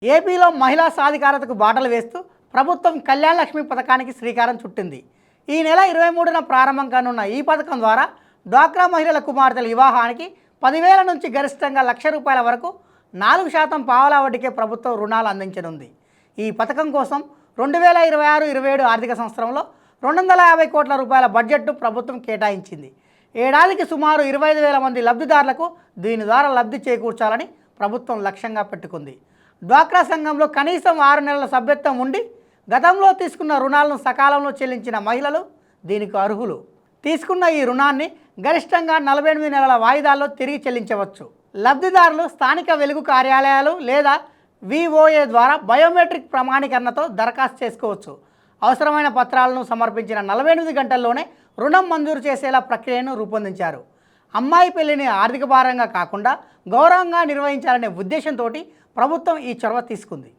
ఏపీలో మహిళా సాధికారతకు బాటలు వేస్తూ ప్రభుత్వం కళ్యాణ లక్ష్మి పథకానికి శ్రీకారం చుట్టింది. ఈ నెల 23న ప్రారంభం కానున్న ఈ పథకం ద్వారా డ్వాక్రా మహిళల కుమార్తెల వివాహానికి 10,000 నుంచి గరిష్టంగా ₹1,00,000 వరకు 4% పావలా వడ్డీకే ప్రభుత్వం రుణాలు అందించనుంది. ఈ పథకం కోసం 2026-27 ఆర్థిక సంవత్సరంలో 250 కోట్ల రూపాయల బడ్జెట్ను ప్రభుత్వం కేటాయించింది. ఏడాదికి సుమారు 25,000 మంది లబ్ధిదారులకు దీని ద్వారా లబ్ధి చేకూర్చాలని ప్రభుత్వం లక్ష్యంగా పెట్టుకుంది. డ్వాక్రా సంఘంలో కనీసం 6 నెలల సభ్యత్వం ఉండి గతంలో తీసుకున్న రుణాలను సకాలంలో చెల్లించిన మహిళలు దీనికి అర్హులు. తీసుకున్న ఈ రుణాన్ని గరిష్టంగా 48 నెలల వాయిదాల్లో తిరిగి చెల్లించవచ్చు. లబ్ధిదారులు స్థానిక వెలుగు కార్యాలయాలు లేదా విఓఏ ద్వారా బయోమెట్రిక్ ప్రమాణీకరణతో దరఖాస్తు చేసుకోవచ్చు. అవసరమైన పత్రాలను సమర్పించిన 48 గంటల్లోనే రుణం మంజూరు చేసేలా ప్రక్రియను రూపొందించారు. అమ్మాయి పెళ్లిని ఆర్థిక భారంగా కాకుండా గౌరవంగా నిర్వహించాలనే ఉద్దేశంతో ప్రభుత్వం ఈ చొరవ తీసుకుంది.